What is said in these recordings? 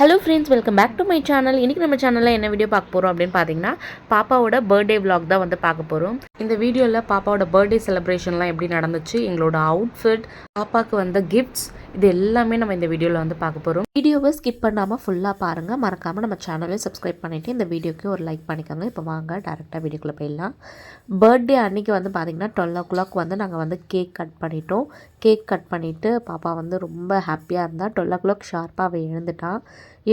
Hello friends, welcome back to my channel. இன்றைக்கி நம்ம சேனலில் என்ன வீடியோ பார்க்க போகிறோம் அப்படின்னு பார்த்தீங்கன்னா, பாப்பாவோட பர்த்டே விலாக் தான் வந்து பார்க்க போகிறோம். இந்த வீடியோவில் பாப்பாவோட பர்த்டே செலிப்ரேஷன்லாம் எப்படி நடந்துச்சு, எங்களோட அவுட்ஃபிட், பாப்பாவுக்கு வந்த கிஃப்ட்ஸ், இது எல்லாமே நம்ம இந்த வீடியோவில் வந்து பார்க்க போகிறோம். வீடியோவை ஸ்கிப் பண்ணாமல் ஃபுல்லாக பாருங்கள். மறக்காமல் நம்ம சேனலை சப்ஸ்கிரைப் பண்ணிவிட்டு இந்த வீடியோக்கு ஒரு லைக் பண்ணிக்கோங்க. இப்போ வாங்க டேரெக்டாக வீடியோக்குள்ளே போயிடலாம். பர்த்டே அன்றைக்கி வந்து பார்த்திங்கன்னா 12 o'clock வந்து நாங்கள் வந்து கேக் கட் பண்ணிட்டோம். கேக் கட் பண்ணிவிட்டு பாப்பா வந்து ரொம்ப ஹாப்பியாக இருந்தால். 12 o'clock ஷார்ப்பாக அவள் எழுந்துட்டான்.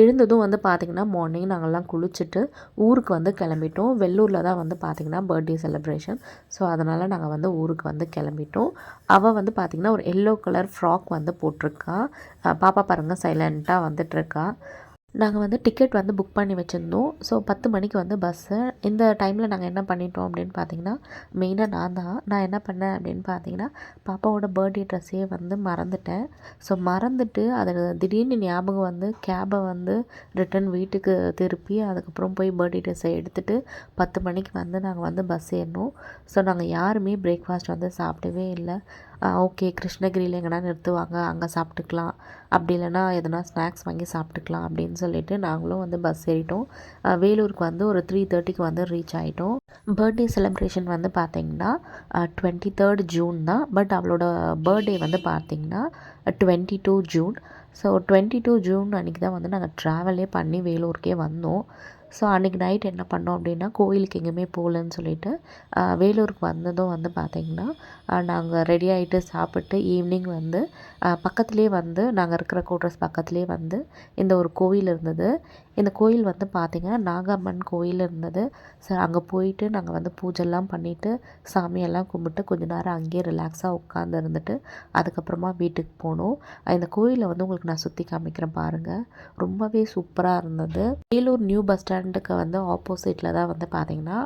எழுந்ததும் வந்து பார்த்திங்கன்னா மார்னிங் நாங்கள்லாம் குளிச்சுட்டு ஊருக்கு வந்து கிளம்பிட்டோம். வெள்ளூரில் தான் வந்து பார்த்திங்கன்னா பர்த்டே செலிப்ரேஷன். ஸோ அதனால் நாங்கள் வந்து ஊருக்கு வந்து கிளம்பிட்டோம். அவள் வந்து பார்த்திங்கன்னா ஒரு எல்லோ கலர் ஃப்ராக் வந்து போட்டிருக்கா. பாப்பா பாருங்கள் சைலண்ட்டாக வந்துட்டுருக்கா. நாங்கள் வந்து டிக்கெட் வந்து புக் பண்ணி வச்சுருந்தோம். ஸோ 10 மணிக்கு வந்து பஸ்ஸு. இந்த டைமில் நாங்கள் என்ன பண்ணிட்டோம் அப்படின்னு பார்த்தீங்கன்னா, மெயினாக நான் என்ன பண்ணேன் அப்படின்னு பார்த்தீங்கன்னா, பாப்பாவோட பர்த்டே ட்ரெஸ்ஸே வந்து மறந்துட்டேன். ஸோ மறந்துட்டு அது திடீர்னு ஞாபகம் வந்து கேபை வந்து ரிட்டன் வீட்டுக்கு திருப்பி அதுக்கப்புறம் போய் பர்த்டே ட்ரெஸ்ஸை எடுத்துகிட்டு 10 மணிக்கு வந்து நாங்கள் வந்து பஸ் ஏறினோம். ஸோ நாங்கள் யாருமே பிரேக்ஃபாஸ்ட் வந்து சாப்பிடவே இல்லை. ஓகே, கிருஷ்ணகிரியில் எங்கன்னா நிறுத்துவாங்க, அங்கே சாப்பிட்டுக்கலாம், அப்படி இல்லைனா எதனா ஸ்நாக்ஸ் வாங்கி சாப்பிட்டுக்கலாம் அப்படின்னு சொல்லிட்டு நாங்களும் வந்து பஸ் ஏறிட்டோம். வேலூருக்கு வந்து ஒரு 3:30க்கு வந்து ரீச் ஆகிட்டோம். பர்த்டே செலிப்ரேஷன் வந்து பார்த்திங்கன்னா 23rd June தான். பட் அவளோட பர்த்டே வந்து பார்த்திங்கன்னா 22 June. ஸோ 22 June அன்றைக்கி தான் வந்து நாங்கள் ட்ராவலே பண்ணி வேலூருக்கே வந்தோம். ஸோ அன்றைக்கி நைட் என்ன பண்ணோம் அப்படின்னா, கோயிலுக்கு எங்கேயுமே போகலன்னு சொல்லிட்டு வேலூருக்கு வந்ததும் வந்து பார்த்திங்கன்னா நாங்கள் ரெடி ஆகிட்டு சாப்பிட்டு ஈவினிங் வந்து பக்கத்துலேயே வந்து நாங்கள் இருக்கிற குவார்ட்டர்ஸ் பக்கத்துலேயே வந்து இந்த ஒரு கோவில் இருந்தது. இந்த கோயில் வந்து பார்த்திங்கன்னா நாகம்மன் கோயில் இருந்தது. ஸோ அங்கே போயிட்டு நாங்கள் வந்து பூஜைலாம் பண்ணிவிட்டு சாமியெல்லாம் கும்பிட்டு கொஞ்ச நேரம் அங்கேயே ரிலாக்ஸாக உட்காந்து இருந்துட்டு அதுக்கப்புறமா வீட்டுக்கு போனோம். இந்த கோயிலை வந்து உங்களுக்கு நான் சுற்றி காமிக்கிறேன் பாருங்கள். ரொம்பவே சூப்பராக இருந்தது. வேலூர் நியூ பஸ் ஸ்டாண்டுக்கு வந்து ஆப்போசிட்டில் தான் வந்து பார்த்திங்கன்னா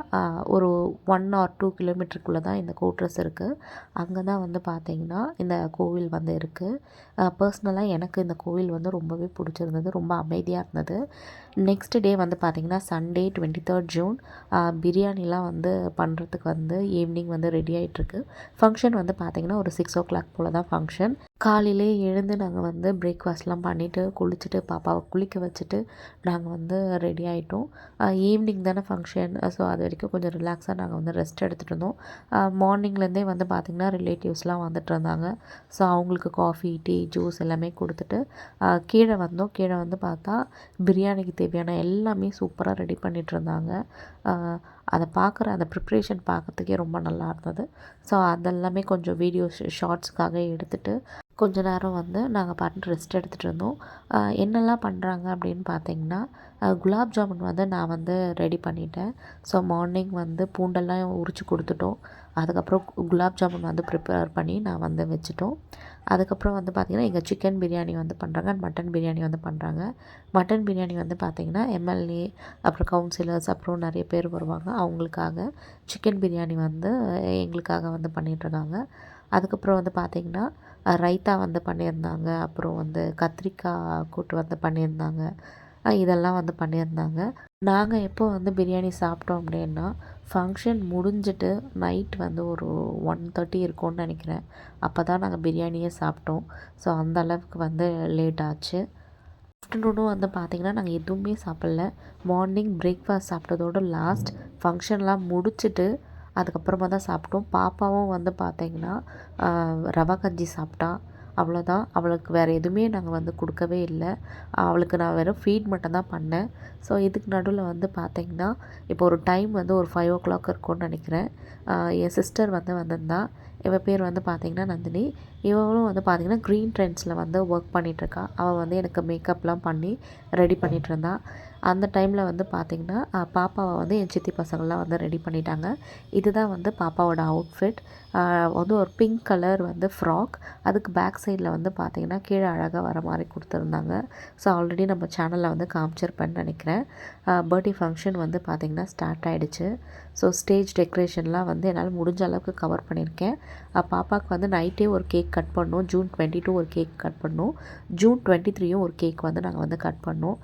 ஒரு 1 or 2 கிலோமீட்டருக்குள்ளே தான் இந்த குவார்ட்டர்ஸ் இருக்குது. அங்கே தான் வந்து பார்த்திங்கன்னா இந்த கோவில் வந்து இருக்குது. பர்சனலாக எனக்கு இந்த கோவில் வந்து ரொம்பவே பிடிச்சிருந்தது. ரொம்ப அமைதியாக இருந்தது. நெக்ஸ்ட் டே வந்து பார்த்திங்கன்னா சண்டே 23rd June பிரியாணிலாம் வந்து பண்ணுறதுக்கு வந்து ஈவினிங் வந்து ரெடி ஆகிட்டுருக்கு. ஃபங்க்ஷன் வந்து பார்த்திங்கன்னா ஒரு 6 o'clock போல் தான் ஃபங்க்ஷன். காலையிலே எழுந்து நாங்கள் வந்து பிரேக்ஃபாஸ்ட்லாம் பண்ணிவிட்டு குளிச்சுட்டு பாப்பாவை குளிக்க வச்சுட்டு நாங்கள் வந்து ரெடி ஆகிட்டோம். ஈவினிங் தானே ஃபங்க்ஷன். ஸோ அது வரைக்கும் கொஞ்சம் ரிலாக்ஸாக நாங்கள் வந்து ரெஸ்ட் எடுத்துகிட்டு இருந்தோம். மார்னிங்லேருந்தே வந்து பார்த்திங்கன்னா ரிலேட்டிவ்ஸ்லாம் வந்துட்டு இருந்தாங்க. ஸோ அவங்களுக்கு காஃபி, டீ, ஜூஸ் எல்லாமே கொடுத்துட்டு கீழே வந்தோம். கீழே வந்து பார்த்தா பிரியாணிக்கு தேவையான எல்லாமே சூப்பராக ரெடி பண்ணிகிட்டு இருந்தாங்க. அதை பார்க்குற அந்த ப்ரிப்ரேஷன் பார்க்குறதுக்கே ரொம்ப நல்லா இருந்தது. ஸோ அதெல்லாமே கொஞ்சம் வீடியோஸ் ஷார்ட்ஸ்க்காக எடுத்துகிட்டு கொஞ்ச நேரம் வந்து நாங்கள் பாட்டு ரெஸ்ட் எடுத்துகிட்டு இருந்தோம். என்னெல்லாம் பண்ணுறாங்க அப்படின்னு பார்த்தீங்கன்னா, குலாப் ஜாமுன் வந்து நான் வந்து ரெடி பண்ணிட்டேன். ஸோ மார்னிங் வந்து பூண்டெல்லாம் உரித்து கொடுத்துட்டோம். அதுக்கப்புறம் குலாப் ஜாமுன் வந்து ப்ரிப்பேர் பண்ணி நான் வந்து வச்சுட்டோம். அதுக்கப்புறம் வந்து பார்த்திங்கன்னா இங்கே சிக்கன் பிரியாணி வந்து பண்ணுறாங்க, மட்டன் பிரியாணி வந்து பண்ணுறாங்க. மட்டன் பிரியாணி வந்து பார்த்திங்கன்னா எம்எல்ஏ, அப்புறம் கவுன்சிலர்ஸ், அப்புறம் நிறைய பேர் வருவாங்க அவங்களுக்காக. சிக்கன் பிரியாணி வந்து எங்களுக்காக வந்து பண்ணிகிட்ருக்காங்க. அதுக்கப்புறம் வந்து பார்த்திங்கன்னா ரைத்தா வந்து பண்ணியிருந்தாங்க. அப்புறம் வந்து கத்திரிக்காய் கூட்டு வந்து பண்ணியிருந்தாங்க. இதெல்லாம் வந்து பண்ணியிருந்தாங்க. நாங்கள் எப்போ வந்து பிரியாணி சாப்பிட்டோம் அப்படின்னா, ஃபங்க்ஷன் முடிஞ்சிட்டு நைட் வந்து ஒரு 1:30 இருக்கும்னு நினைக்கிறேன். அப்போ தான் நாங்கள் பிரியாணியே சாப்பிட்டோம். ஸோ அந்த அளவுக்கு வந்து லேட் ஆச்சு. ஆஃப்டர்நூனும் வந்து பார்த்திங்கன்னா நாங்கள் எதுவுமே சாப்பிடல. மார்னிங் பிரேக்ஃபாஸ்ட் சாப்பிட்டதோட லாஸ்ட் ஃபங்க்ஷன்லாம் முடிச்சுட்டு அதுக்கப்புறமா தான் சாப்பிட்டோம். பாப்பாவும் வந்து பார்த்திங்கன்னா ரவா கஞ்சி சாப்பிட்டா. அவ்வளோதான். அவளுக்கு வேறு எதுவுமே நாங்கள் வந்து கொடுக்கவே இல்லை. அவளுக்கு நான் வெறும் ஃபீட் மட்டும் தான் பண்ணேன். ஸோ இதுக்கு நடுவில் வந்து பார்த்திங்கன்னா இப்போ ஒரு டைம் வந்து ஒரு 5 o'clock இருக்கும்னு நினைக்கிறேன். என் சிஸ்டர் வந்து வந்திருந்தா. இவள் பேர் வந்து பார்த்திங்கன்னா நந்தினி. இவளும் வந்து பார்த்திங்கன்னா க்ரீன் ட்ரெண்ட்ஸில் வந்து ஒர்க் பண்ணிகிட்ருக்கா. அவள் வந்து எனக்கு மேக்கப்லாம் பண்ணி ரெடி பண்ணிகிட்ருந்தா. அந்த டைமில் வந்து பார்த்திங்கன்னா பாப்பாவை வந்து என் சித்தி பசங்கள்லாம் வந்து ரெடி பண்ணிட்டாங்க. இதுதான் வந்து பாப்பாவோட அவுட்ஃபிட். வந்து ஒரு பிங்க் கலர் வந்து ஃப்ராக். அதுக்கு பேக் சைடில் வந்து பார்த்திங்கன்னா கீழே அழகாக வர மாதிரி கொடுத்துருந்தாங்க. ஸோ ஆல்ரெடி நம்ம சேனலில் வந்து காமிச்சிருப்பேன்னு நினைக்கிறேன். பர்த்டே ஃபங்க்ஷன் வந்து பார்த்திங்கன்னா ஸ்டார்ட் ஆகிடுச்சு. ஸோ ஸ்டேஜ் டெக்கரேஷன்லாம் வந்து என்னால் முடிஞ்ச அளவுக்கு கவர் பண்ணியிருக்கேன். பாப்பாவுக்கு வந்து நைட்டே ஒரு கேக் கட் பண்ணோம். June 22 ஒரு கேக் கட் பண்ணோம். June 23யும் ஒரு கேக் வந்து நாங்கள் வந்து கட் பண்ணோம்.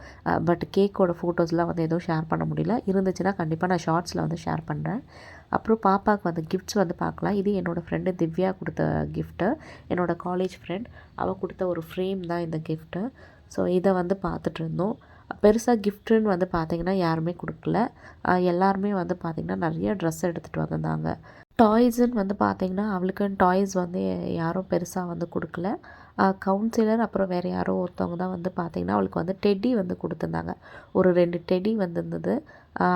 பட் கேக்கோட ஃபோட்டோஸ்லாம் வந்து எதுவும் ஷேர் பண்ண முடியல. இருந்துச்சுன்னா கண்டிப்பாக நான் ஷார்ட்ஸில் வந்து ஷேர் பண்ணுறேன். அப்புறம் பாப்பாவுக்கு வந்து கிஃப்ட்ஸ் வந்து பார்க்கலாம். இது என்னோடய ஃப்ரெண்டு திவ்யா கொடுத்த கிஃப்ட்டு. என்னோடய காலேஜ் ஃப்ரெண்ட் அவள் கொடுத்த ஒரு ஃப்ரேம் தான் இந்த கிஃப்ட்டு. ஸோ இதை வந்து பார்த்துட்ருந்தோம். பெருசாக கிஃப்ட்டுன்னு வந்து பார்த்திங்கன்னா யாருமே கொடுக்கல. எல்லாருமே வந்து பார்த்திங்கன்னா நிறைய ட்ரெஸ் எடுத்துகிட்டு வந்திருந்தாங்க. டாய்ஸுன்னு வந்து பார்த்திங்கன்னா அவளுக்குன்னு டாய்ஸ் வந்து யாரும் பெருசாக வந்து கொடுக்கல. கவுன்சிலர் அப்புறம் வேறு யாரோ ஒருத்தவங்க தான் வந்து பார்த்திங்கன்னா அவளுக்கு வந்து டெடி வந்து கொடுத்துருந்தாங்க. ஒரு 2 டெடி வந்திருந்தது.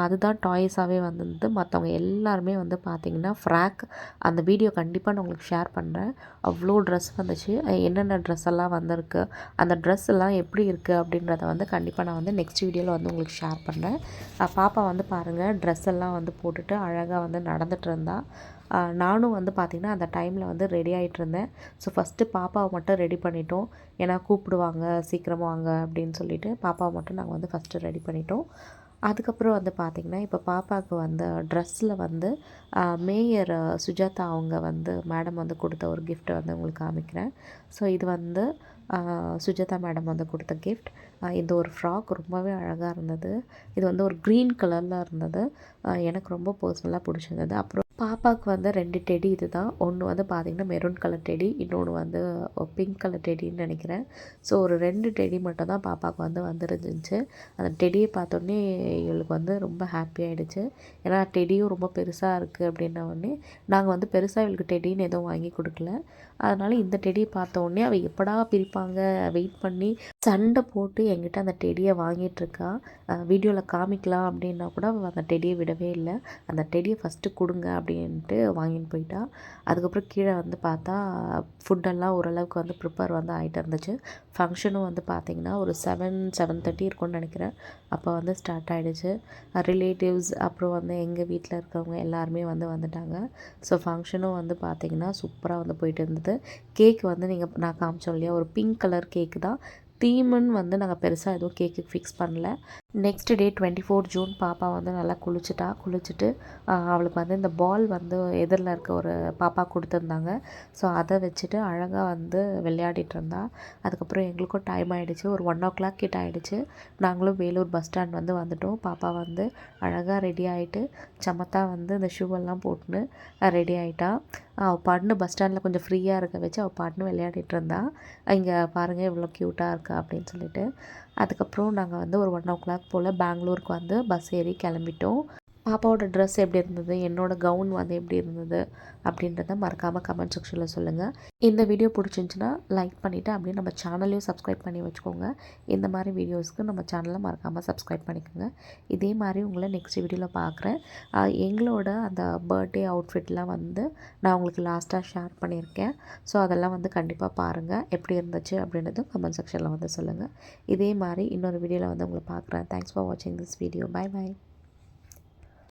அதுதான் டாய்ஸாகவே வந்திருந்தது. மற்றவங்க எல்லாருமே வந்து பார்த்திங்கன்னா ஃப்ராக். அந்த வீடியோ கண்டிப்பாக நான் உங்களுக்கு ஷேர் பண்ணுறேன். அவ்வளோ ட்ரெஸ் வந்துச்சு. என்னென்ன ட்ரெஸ் எல்லாம் வந்திருக்கு, அந்த ட்ரெஸ் எல்லாம் எப்படி இருக்குது அப்படின்றத வந்து கண்டிப்பாக நான் வந்து நெக்ஸ்ட் வீடியோவில் வந்து உங்களுக்கு ஷேர் பண்ணுறேன். பாப்பா வந்து பாருங்கள் ட்ரெஸ் எல்லாம் வந்து போட்டுட்டு அழகாக வந்து நடந்துகிட்டு இருந்தா. நானும் வந்து பார்த்திங்கன்னா அந்த டைமில் வந்து ரெடி ஆகிட்டுருந்தேன். ஸோ ஃபஸ்ட்டு பாப்பாவை மட்டும் ரெடி பண்ணிட்டோம். ஏன்னா கூப்பிடுவாங்க சீக்கிரமாக வாங்க அப்படின்னு சொல்லிவிட்டு பாப்பாவை மட்டும் நாங்கள் வந்து ஃபஸ்ட்டு ரெடி பண்ணிட்டோம். அதுக்கப்புறம் வந்து பார்த்திங்கன்னா இப்போ பாப்பாவுக்கு வந்து ட்ரெஸ்ஸில் வந்து மேயர் சுஜாதா அவங்க வந்து மேடம் வந்து கொடுத்த ஒரு கிஃப்ட்டை வந்து உங்களுக்கு காமிக்கிறேன். ஸோ இது வந்து சுஜாதா மேடம் வந்து கொடுத்த கிஃப்ட். இந்த ஒரு ஃப்ராக் ரொம்பவே அழகாக இருந்தது. இது வந்து ஒரு க்ரீன் கலரில் இருந்தது. எனக்கு ரொம்ப பர்சனலாக பிடிச்சிருந்தது. அப்புறம் பாப்பாவுக்கு வந்து 2 டெடி இது தான். ஒன்று வந்து பார்த்திங்கன்னா மெரூன் கலர் டெடி, இன்னொன்று வந்து பிங்க் கலர் டெடின்னு நினைக்கிறேன். ஸோ ஒரு 2 டெடி மட்டும் தான் பாப்பாவுக்கு வந்து வந்துருந்துச்சு. அந்த டெடியை பார்த்தோன்னே இவளுக்கு வந்து ரொம்ப ஹாப்பி ஆகிடுச்சு. ஏன்னா டெடியும் ரொம்ப பெருசாக இருக்குது அப்படின்னோடனே நாங்கள் வந்து பெருசாக இவளுக்கு டெடின்னு எதுவும் வாங்கி கொடுக்கல. அதனால் இந்த டெடியை பார்த்தோன்னே அவள் எப்படா பிரிப்பாங்க வெயிட் பண்ணி சண்டை போட்டு என்கிட்ட அந்த டெடியை வாங்கிட்டுருக்கா. வீடியோவில் காமிக்கலாம் அப்படின்னா கூட அவள் அந்த டெடியை விடவே இல்லை. அந்த டெடியை ஃபஸ்ட்டு கொடுங்க அப்படின்ட்டு வாங்கின்னு போயிட்டா. அதுக்கப்புறம் கீழே வந்து பார்த்தா ஃபுட்டெல்லாம் ஓரளவுக்கு வந்து ப்ரிப்பேர் வந்து ஆகிட்டு இருந்துச்சு. ஃபங்க்ஷனும் வந்து பார்த்திங்கன்னா ஒரு 7:30 இருக்கும்னு நினைக்கிறேன். அப்போ வந்து ஸ்டார்ட் ஆகிடுச்சு. ரிலேட்டிவ்ஸ் அப்புறம் வந்து எங்கள் வீட்டில் இருக்கிறவங்க எல்லாருமே வந்து வந்துட்டாங்க. ஸோ ஃபங்க்ஷனும் வந்து பார்த்திங்கன்னா சூப்பராக வந்து போயிட்டு இருந்தது. கேக் வந்து நான் காமிச்சோம் இல்லையா, ஒரு பிங்க் கலர் கேக்கு தான். தீமுன்னு வந்து நாங்கள் பெருசாக எதுவும் கேக்கு ஃபிக்ஸ் பண்ணல. நெக்ஸ்ட் டே 24 ஜூன் பாப்பா வந்து நல்லா குளிச்சுட்டு அவளுக்கு வந்து இந்த பால் வந்து எதிரில் இருக்க ஒரு பாப்பா கொடுத்துருந்தாங்க. ஸோ அதை வச்சுட்டு அழகாக வந்து விளையாடிட்டு இருந்தா. அதுக்கப்புறம் எங்களுக்கும் டைம் ஆகிடுச்சு. ஒரு 1 கிட்ட ஆகிடுச்சு. நாங்களும் வேலூர் பஸ் ஸ்டாண்ட் வந்து வந்துட்டோம். பாப்பா வந்து அழகாக ரெடி ஆகிட்டு சமத்தா வந்து இந்த ஷூவெல்லாம் போட்டுன்னு ரெடி ஆகிட்டா. அவள் பாட்டுன்னு பஸ் ஸ்டாண்டில் கொஞ்சம் ஃப்ரீயாக இருக்க வச்சு அவள் பாட்டுன்னு விளையாடிட்டு இருந்தா. இங்கே பாருங்கள் இவ்வளோ க்யூட்டாக இருக்கா அப்படின்னு சொல்லிட்டு. அதுக்கப்புறம் நாங்கள் வந்து ஒரு 1 போல் பெங்களூருக்கு வந்து பஸ் ஏறி கிளம்பிட்டோம். பாப்பாவோட ட்ரெஸ் எப்படி இருந்தது, என்னோடய கவுன் வந்து எப்படி இருந்தது அப்படின்றத மறக்காமல் கமெண்ட் செக்ஷனில் சொல்லுங்கள். இந்த வீடியோ பிடிச்சிருந்துச்சின்னா லைக் பண்ணிவிட்டு அப்படியே நம்ம சேனலையும் சப்ஸ்கிரைப் பண்ணி வச்சுக்கோங்க. இந்த மாதிரி வீடியோஸ்க்கு நம்ம சேனலை மறக்காமல் சப்ஸ்கிரைப் பண்ணிக்கோங்க. இதே மாதிரி உங்களை நெக்ஸ்ட் வீடியோவில் பார்க்குறேன். எங்களோட அந்த பர்த்டே அவுட்ஃபிட்லாம் வந்து நான் உங்களுக்கு லாஸ்ட்டாக ஷேர் பண்ணியிருக்கேன். ஸோ அதெல்லாம் வந்து கண்டிப்பாக பாருங்கள். எப்படி இருந்துச்சு அப்படின்றதும் கமெண்ட் செக்ஷனில் வந்து சொல்லுங்கள். இதே மாதிரி இன்னொரு வீடியோவில் வந்து உங்களை பார்க்குறேன். தேங்க்ஸ் ஃபார் வாட்சிங் திஸ் வீடியோ. பை.